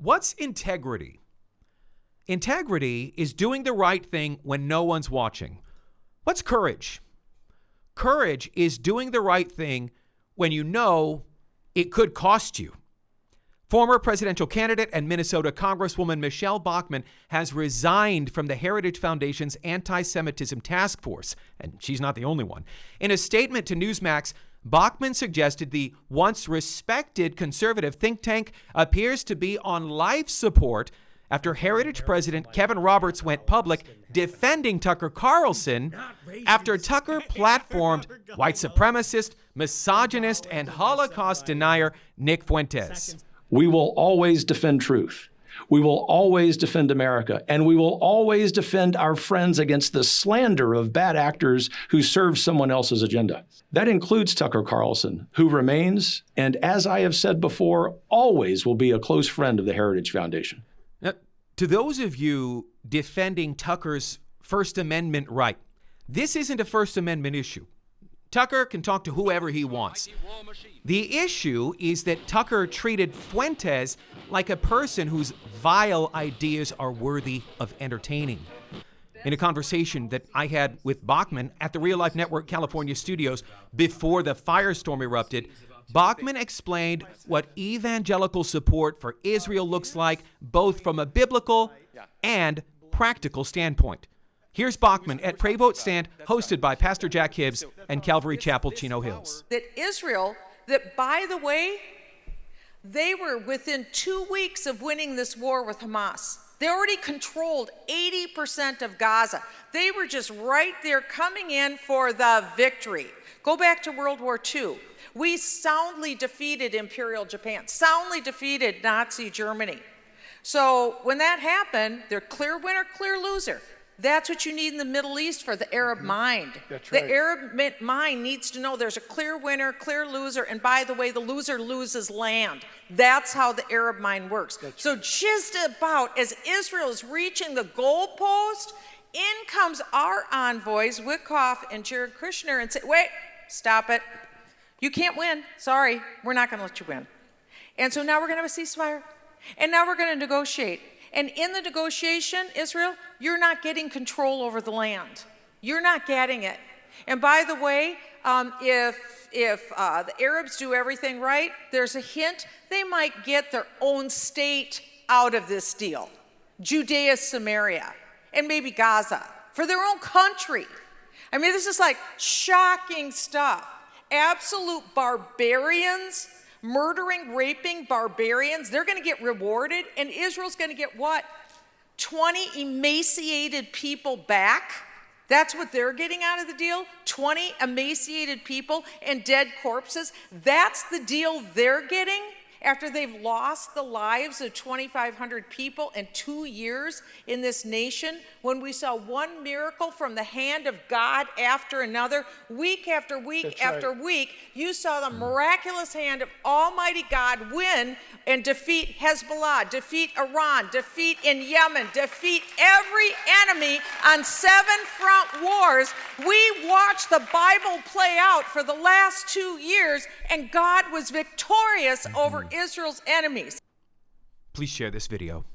What's integrity? Integrity is doing the right thing when no one's watching. What's courage? Courage is doing the right thing when you know it could cost you. Former presidential candidate and Minnesota Congresswoman Michele Bachmann has resigned from the Heritage Foundation's antisemitism task force, and she's not the only one. In a statement to Newsmax, Bachmann suggested the once respected conservative think tank appears to be on life support after Heritage President Kevin Roberts went public defending Tucker Carlson after Tucker platformed white supremacist, misogynist, and Holocaust denier Nick Fuentes. We will always defend truth. We will always defend America, and we will always defend our friends against the slander of bad actors who serve someone else's agenda. That includes Tucker Carlson, who remains, and as I have said before, always will be a close friend of the Heritage Foundation. Now, to those of you defending Tucker's First Amendment right, this isn't a First Amendment issue. Tucker can talk to whoever he wants. The issue is that Tucker treated Fuentes like a person whose vile ideas are worthy of entertaining. In a conversation that I had with Bachmann at the Real Life Network California studios before the firestorm erupted, Bachmann explained what evangelical support for Israel looks like, both from a biblical and practical standpoint. Here's Bachmann at Pray Vote Stand, hosted by Pastor Jack Hibbs and Calvary Chapel Chino Hills. That Israel, that by the way, they were within 2 weeks of winning this war with Hamas. They already controlled 80% of Gaza. They were just right there coming in for the victory. Go back to World War II. We soundly defeated Imperial Japan, soundly defeated Nazi Germany. So when that happened, they're clear winner, clear loser. That's what you need in the Middle East for the Arab mind. That's right. The Arab mind needs to know there's a clear winner, clear loser, and by the way, the loser loses land. That's how the Arab mind works. So just about as Israel is reaching the goalpost, in comes our envoys, Witkoff and Jared Kushner, and say, wait, stop it. You can't win. Sorry, we're not going to let you win. And so now we're going to have a ceasefire. And now we're going to negotiate. And in the negotiation, Israel, you're not getting control over the land. You're not getting it. And by the way, if the Arabs do everything right, there's a hint they might get their own state out of this deal. Judea, Samaria, and maybe Gaza, for their own country. I mean, this is like shocking stuff. Absolute barbarians, murdering, raping barbarians, they're going to get rewarded, and Israel's going to get what? 20 emaciated people back? That's what they're getting out of the deal? 20 emaciated people and dead corpses? That's the deal they're getting after they've lost the lives of 2,500 people in 2 years in this nation, when we saw one miracle from the hand of God after another, week after week after week, you saw the miraculous hand of Almighty God win and defeat Hezbollah, defeat Iran, defeat in Yemen, defeat every enemy on 7 front wars. We watched the Bible play out for the last 2 years, and God was victorious over Israel's enemies. Please share this video.